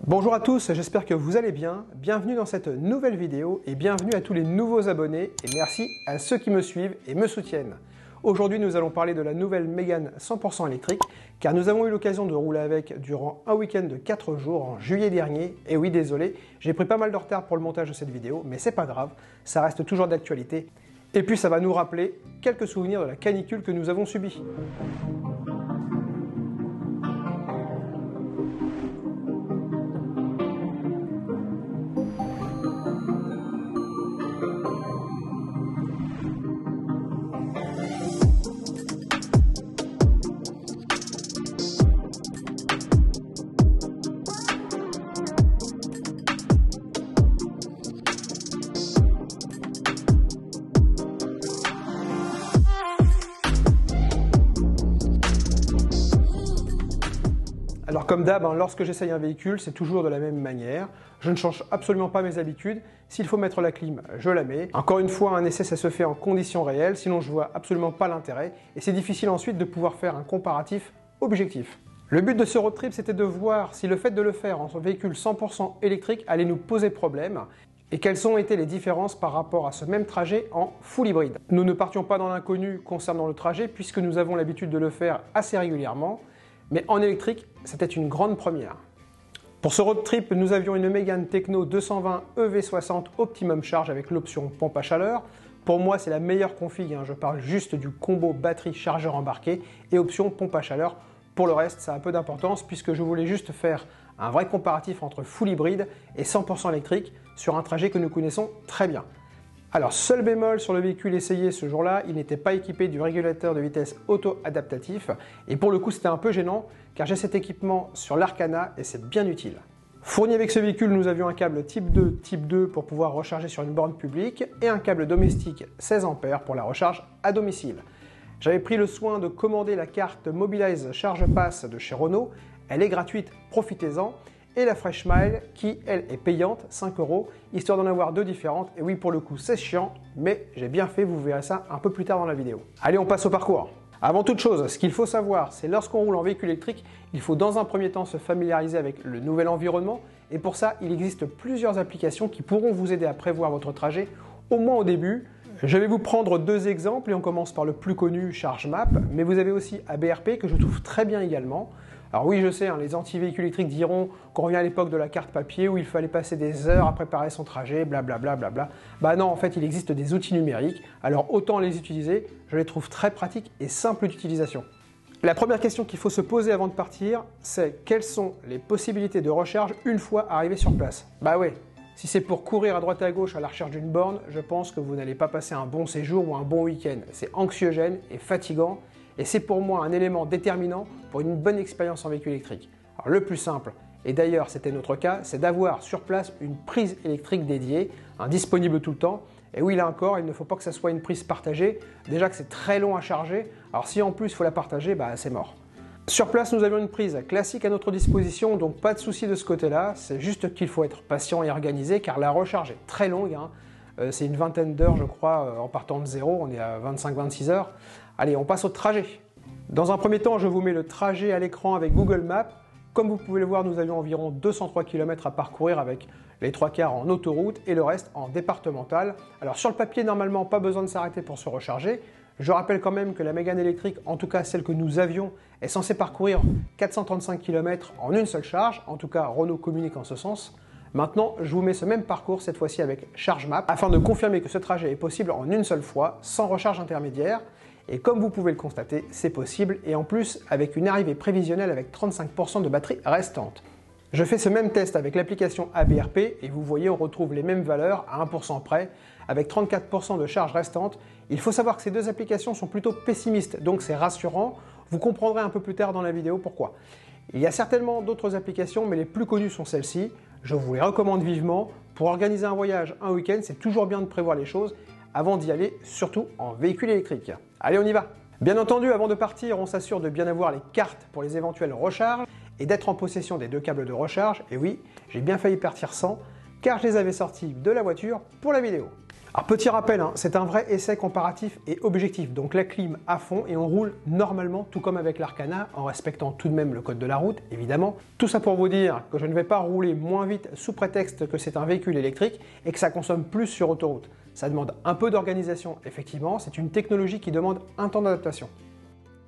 Bonjour à tous, j'espère que vous allez bien. Bienvenue dans cette nouvelle vidéo et bienvenue à tous les nouveaux abonnés et merci à ceux qui me suivent et me soutiennent. Aujourd'hui, nous allons parler de la nouvelle Mégane 100% électrique car nous avons eu l'occasion de rouler avec durant un week-end de 4 jours en juillet dernier. Et oui, désolé, j'ai pris pas mal de retard pour le montage de cette vidéo, mais c'est pas grave, ça reste toujours d'actualité. Et puis ça va nous rappeler quelques souvenirs de la canicule que nous avons subie. Alors comme d'hab, lorsque j'essaye un véhicule, c'est toujours de la même manière. Je ne change absolument pas mes habitudes. S'il faut mettre la clim, je la mets. Encore une fois, un essai, ça se fait en conditions réelles, sinon je vois absolument pas l'intérêt. Et c'est difficile ensuite de pouvoir faire un comparatif objectif. Le but de ce road trip, c'était de voir si le fait de le faire en véhicule 100% électrique allait nous poser problème et quelles ont été les différences par rapport à ce même trajet en full hybride. Nous ne partions pas dans l'inconnu concernant le trajet puisque nous avons l'habitude de le faire assez régulièrement. Mais en électrique, c'était une grande première. Pour ce road trip, nous avions une Mégane Tecno 220 EV60 Optimum Charge avec l'option pompe à chaleur. Pour moi, c'est la meilleure config, je parle juste du combo batterie chargeur embarqué et option pompe à chaleur. Pour le reste, ça a peu d'importance puisque je voulais juste faire un vrai comparatif entre full hybride et 100% électrique sur un trajet que nous connaissons très bien. Alors, seul bémol sur le véhicule essayé ce jour-là, il n'était pas équipé du régulateur de vitesse auto-adaptatif. Et pour le coup, c'était un peu gênant, car j'ai cet équipement sur l'Arcana et c'est bien utile. Fourni avec ce véhicule, nous avions un câble type 2 pour pouvoir recharger sur une borne publique et un câble domestique 16 A pour la recharge à domicile. J'avais pris le soin de commander la carte Mobilize Charge Pass de chez Renault. Elle est gratuite, profitez-en. Et la Fresh Mile qui, elle, est payante, 5 €, histoire d'en avoir deux différentes. Et oui, pour le coup, c'est chiant, mais j'ai bien fait, vous verrez ça un peu plus tard dans la vidéo. Allez, on passe au parcours. Avant toute chose, ce qu'il faut savoir, c'est lorsqu'on roule en véhicule électrique, il faut dans un premier temps se familiariser avec le nouvel environnement. Et pour ça, il existe plusieurs applications qui pourront vous aider à prévoir votre trajet, au moins au début. Je vais vous prendre deux exemples et on commence par le plus connu, ChargeMap, mais vous avez aussi ABRP que je trouve très bien également. Alors oui, je sais, les anti-véhicules électriques diront qu'on revient à l'époque de la carte papier où il fallait passer des heures à préparer son trajet, blablabla. Bah non, en fait, il existe des outils numériques, alors autant les utiliser, je les trouve très pratiques et simples d'utilisation. La première question qu'il faut se poser avant de partir, c'est quelles sont les possibilités de recharge une fois arrivé sur place? Bah ouais, si c'est pour courir à droite et à gauche à la recherche d'une borne, je pense que vous n'allez pas passer un bon séjour ou un bon week-end. C'est anxiogène et fatigant. Et c'est pour moi un élément déterminant pour une bonne expérience en véhicule électrique. Alors le plus simple, et d'ailleurs c'était notre cas, c'est d'avoir sur place une prise électrique dédiée, disponible tout le temps. Et oui, là encore, il ne faut pas que ça soit une prise partagée. Déjà que c'est très long à charger, alors si en plus il faut la partager, c'est mort. Sur place, nous avions une prise classique à notre disposition, donc pas de souci de ce côté-là. C'est juste qu'il faut être patient et organisé car la recharge est très longue. C'est une vingtaine d'heures, je crois, en partant de zéro. On est à 25-26 heures. Allez, on passe au trajet. Dans un premier temps, je vous mets le trajet à l'écran avec Google Maps. Comme vous pouvez le voir, nous avions environ 203 km à parcourir avec les 3/4 en autoroute et le reste en départemental. Alors sur le papier, normalement, pas besoin de s'arrêter pour se recharger. Je rappelle quand même que la Mégane électrique, en tout cas celle que nous avions, est censée parcourir 435 km en une seule charge. En tout cas, Renault communique en ce sens. Maintenant, je vous mets ce même parcours, cette fois-ci avec ChargeMap, afin de confirmer que ce trajet est possible en une seule fois, sans recharge intermédiaire. Et comme vous pouvez le constater, c'est possible, et en plus avec une arrivée prévisionnelle avec 35% de batterie restante. Je fais ce même test avec l'application ABRP, et vous voyez, on retrouve les mêmes valeurs à 1% près, avec 34% de charge restante. Il faut savoir que ces deux applications sont plutôt pessimistes, donc c'est rassurant. Vous comprendrez un peu plus tard dans la vidéo pourquoi. Il y a certainement d'autres applications, mais les plus connues sont celles-ci. Je vous les recommande vivement. Pour organiser un voyage, un week-end, c'est toujours bien de prévoir les choses avant d'y aller, surtout en véhicule électrique. Allez, on y va! Bien entendu, avant de partir, on s'assure de bien avoir les cartes pour les éventuelles recharges et d'être en possession des deux câbles de recharge. Et oui, j'ai bien failli partir sans, car je les avais sortis de la voiture pour la vidéo. Alors petit rappel, c'est un vrai essai comparatif et objectif, donc la clim à fond et on roule normalement tout comme avec l'Arcana en respectant tout de même le code de la route évidemment. Tout ça pour vous dire que je ne vais pas rouler moins vite sous prétexte que c'est un véhicule électrique et que ça consomme plus sur autoroute. Ça demande un peu d'organisation effectivement, c'est une technologie qui demande un temps d'adaptation.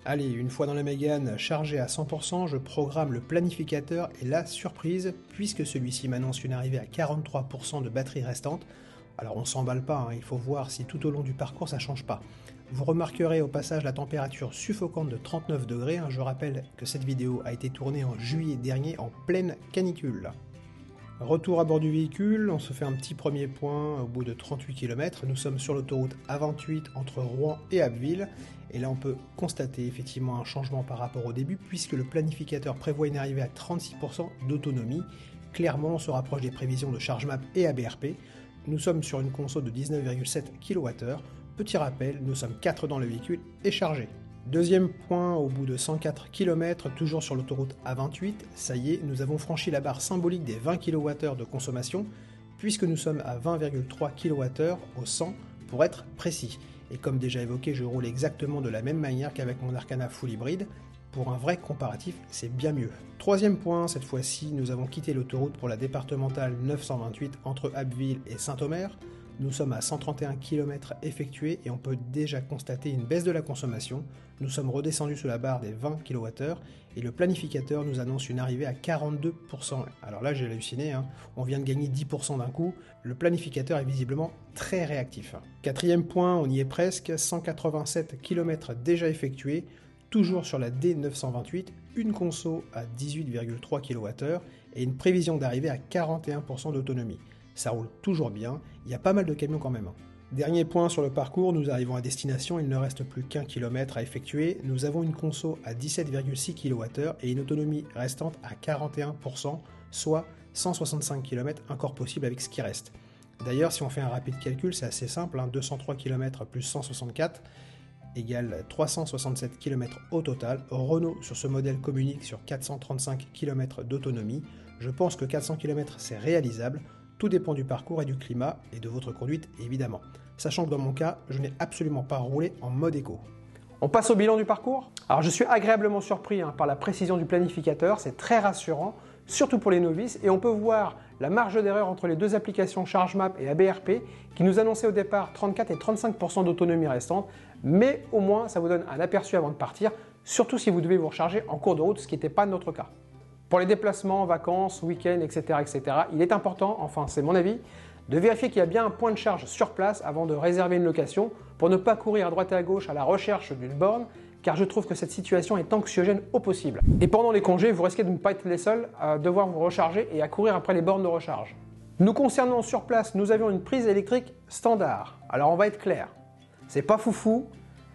Allez, une fois dans la Mégane chargée à 100%, je programme le planificateur et la surprise, puisque celui-ci m'annonce une arrivée à 43% de batterie restante. Alors on s'emballe pas, il faut voir si tout au long du parcours ça change pas. Vous remarquerez au passage la température suffocante de 39 degrés, je rappelle que cette vidéo a été tournée en juillet dernier en pleine canicule. Retour à bord du véhicule, on se fait un petit premier point au bout de 38 km. Nous sommes sur l'autoroute A28 entre Rouen et Abbeville. Et là on peut constater effectivement un changement par rapport au début puisque le planificateur prévoit une arrivée à 36% d'autonomie. Clairement on se rapproche des prévisions de ChargeMap et ABRP. Nous sommes sur une conso de 19,7 kWh. Petit rappel, nous sommes 4 dans le véhicule et chargé. Deuxième point, au bout de 104 km, toujours sur l'autoroute A28, ça y est, nous avons franchi la barre symbolique des 20 kWh de consommation, puisque nous sommes à 20,3 kWh au 100 pour être précis. Et comme déjà évoqué, je roule exactement de la même manière qu'avec mon Arcana full hybride. Pour un vrai comparatif, c'est bien mieux. Troisième point, cette fois-ci, nous avons quitté l'autoroute pour la départementale 928 entre Abbeville et Saint-Omer. Nous sommes à 131 km effectués et on peut déjà constater une baisse de la consommation. Nous sommes redescendus sous la barre des 20 kWh et le planificateur nous annonce une arrivée à 42%. Alors là j'ai halluciné, on vient de gagner 10% d'un coup. Le planificateur est visiblement très réactif. Quatrième point, on y est presque, 187 km déjà effectués, toujours sur la D928, une conso à 18,3 kWh et une prévision d'arrivée à 41% d'autonomie. Ça roule toujours bien, il y a pas mal de camions quand même. Dernier point sur le parcours, nous arrivons à destination, il ne reste plus qu'un kilomètre à effectuer. Nous avons une conso à 17,6 kWh et une autonomie restante à 41%, soit 165 km encore possible avec ce qui reste. D'ailleurs, si on fait un rapide calcul, c'est assez simple, 203 km plus 164 égale 367 km au total. Renault sur ce modèle communique sur 435 km d'autonomie. Je pense que 400 km c'est réalisable. Tout dépend du parcours et du climat et de votre conduite évidemment. Sachant que dans mon cas, je n'ai absolument pas roulé en mode éco. On passe au bilan du parcours. Alors je suis agréablement surpris par la précision du planificateur, c'est très rassurant, surtout pour les novices, et on peut voir la marge d'erreur entre les deux applications ChargeMap et ABRP qui nous annonçaient au départ 34 et 35% d'autonomie restante, mais au moins ça vous donne un aperçu avant de partir, surtout si vous devez vous recharger en cours de route, ce qui n'était pas notre cas. Pour les déplacements, vacances, week-ends, etc., il est important, enfin c'est mon avis, de vérifier qu'il y a bien un point de charge sur place avant de réserver une location pour ne pas courir à droite et à gauche à la recherche d'une borne, car je trouve que cette situation est anxiogène au possible. Et pendant les congés, vous risquez de ne pas être les seuls à devoir vous recharger et à courir après les bornes de recharge. Nous concernant sur place, nous avions une prise électrique standard. Alors on va être clair, c'est pas foufou,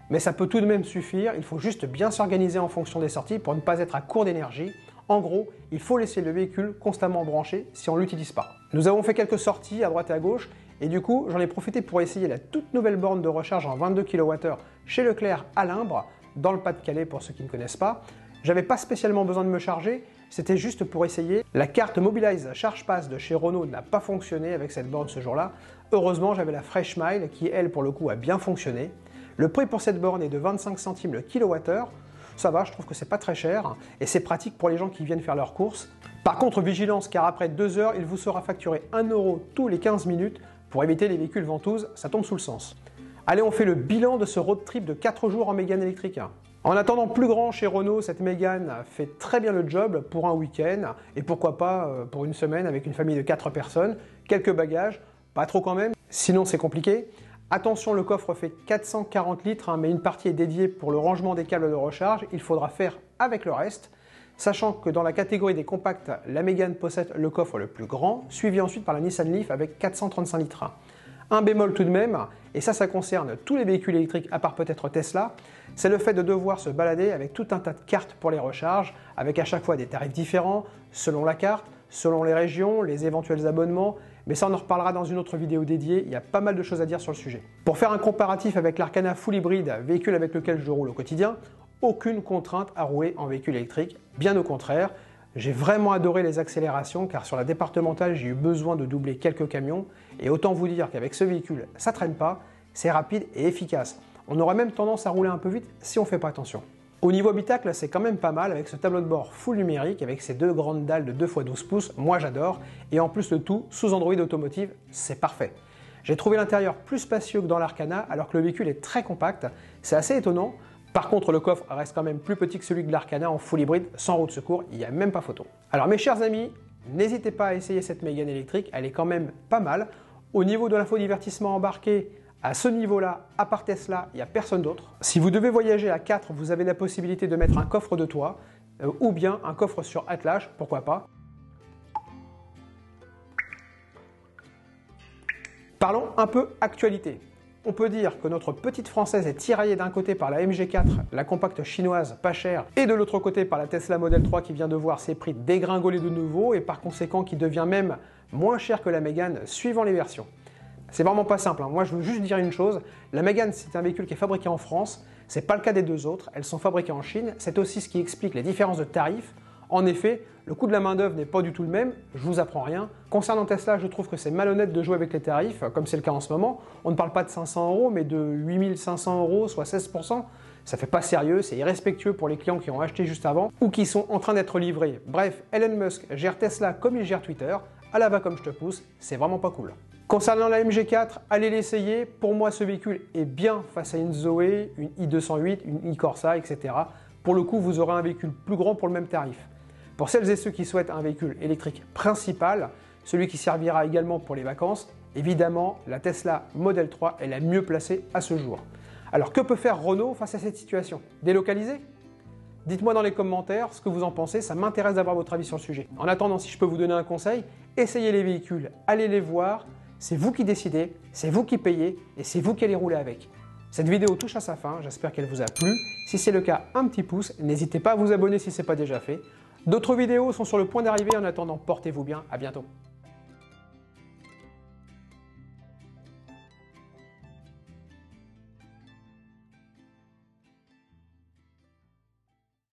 mais ça peut tout de même suffire, il faut juste bien s'organiser en fonction des sorties pour ne pas être à court d'énergie. En gros, il faut laisser le véhicule constamment branché si on ne l'utilise pas. Nous avons fait quelques sorties à droite et à gauche et du coup, j'en ai profité pour essayer la toute nouvelle borne de recharge en 22 kWh chez Leclerc à Limbre, dans le Pas-de-Calais pour ceux qui ne connaissent pas. J'avais pas spécialement besoin de me charger, c'était juste pour essayer. La carte Mobilize Charge Pass de chez Renault n'a pas fonctionné avec cette borne ce jour-là. Heureusement, j'avais la Fresh Mile qui, elle, pour le coup, a bien fonctionné. Le prix pour cette borne est de 25 centimes le kilowattheure. Ça va, je trouve que c'est pas très cher et c'est pratique pour les gens qui viennent faire leurs courses. Par contre, vigilance, car après 2 heures, il vous sera facturé 1 € tous les 15 minutes pour éviter les véhicules ventouses, ça tombe sous le sens. Allez, on fait le bilan de ce road trip de 4 jours en Mégane électrique. En attendant plus grand chez Renault, cette Mégane fait très bien le job pour un week-end et pourquoi pas pour une semaine avec une famille de 4 personnes, quelques bagages, pas trop quand même, sinon c'est compliqué. Attention, le coffre fait 440 litres, mais une partie est dédiée pour le rangement des câbles de recharge. Il faudra faire avec le reste. Sachant que dans la catégorie des compacts, la Mégane possède le coffre le plus grand, suivi ensuite par la Nissan Leaf avec 435 litres. Un bémol tout de même, et ça concerne tous les véhicules électriques à part peut-être Tesla, c'est le fait de devoir se balader avec tout un tas de cartes pour les recharges, avec à chaque fois des tarifs différents, selon la carte, selon les régions, les éventuels abonnements, mais ça on en reparlera dans une autre vidéo dédiée, il y a pas mal de choses à dire sur le sujet. Pour faire un comparatif avec l'Arcana full hybride, véhicule avec lequel je roule au quotidien, aucune contrainte à rouler en véhicule électrique, bien au contraire. J'ai vraiment adoré les accélérations car sur la départementale, j'ai eu besoin de doubler quelques camions et autant vous dire qu'avec ce véhicule, ça traîne pas, c'est rapide et efficace. On aurait même tendance à rouler un peu vite si on fait pas attention. Au niveau habitacle, c'est quand même pas mal avec ce tableau de bord full numérique avec ces deux grandes dalles de 2x12 pouces, moi j'adore, et en plus le tout sous Android Automotive, c'est parfait. J'ai trouvé l'intérieur plus spacieux que dans l'Arcana alors que le véhicule est très compact, c'est assez étonnant. Par contre, le coffre reste quand même plus petit que celui de l'Arcana en full hybride, sans roue de secours, il n'y a même pas photo. Alors mes chers amis, n'hésitez pas à essayer cette Mégane électrique, elle est quand même pas mal. Au niveau de l'infodivertissement embarqué, à ce niveau-là, à part Tesla, il n'y a personne d'autre. Si vous devez voyager à 4, vous avez la possibilité de mettre un coffre de toit, ou bien un coffre sur attelage, pourquoi pas. Parlons un peu actualité. On peut dire que notre petite française est tiraillée d'un côté par la MG4, la compacte chinoise pas chère, et de l'autre côté par la Tesla Model 3 qui vient de voir ses prix dégringoler de nouveau et par conséquent qui devient même moins cher que la Mégane suivant les versions. C'est vraiment pas simple, hein. Moi je veux juste dire une chose, la Mégane c'est un véhicule qui est fabriqué en France, c'est pas le cas des deux autres, elles sont fabriquées en Chine, c'est aussi ce qui explique les différences de tarifs. En effet, le coût de la main d'œuvre n'est pas du tout le même, je vous apprends rien. Concernant Tesla, je trouve que c'est malhonnête de jouer avec les tarifs, comme c'est le cas en ce moment. On ne parle pas de 500 €, mais de 8500 €, soit 16%. Ça fait pas sérieux, c'est irrespectueux pour les clients qui ont acheté juste avant ou qui sont en train d'être livrés. Bref, Elon Musk gère Tesla comme il gère Twitter, à la va comme je te pousse, c'est vraiment pas cool. Concernant la MG4, allez l'essayer. Pour moi, ce véhicule est bien face à une Zoé, une i208, une e-Corsa, etc. Pour le coup, vous aurez un véhicule plus grand pour le même tarif. Pour celles et ceux qui souhaitent un véhicule électrique principal, celui qui servira également pour les vacances, évidemment, la Tesla Model 3 est la mieux placée à ce jour. Alors que peut faire Renault face à cette situation? Délocaliser? Dites-moi dans les commentaires ce que vous en pensez, ça m'intéresse d'avoir votre avis sur le sujet. En attendant, si je peux vous donner un conseil, essayez les véhicules, allez les voir, c'est vous qui décidez, c'est vous qui payez et c'est vous qui allez rouler avec. Cette vidéo touche à sa fin, j'espère qu'elle vous a plu. Si c'est le cas, un petit pouce, n'hésitez pas à vous abonner si ce n'est pas déjà fait. D'autres vidéos sont sur le point d'arriver, en attendant, portez-vous bien, à bientôt.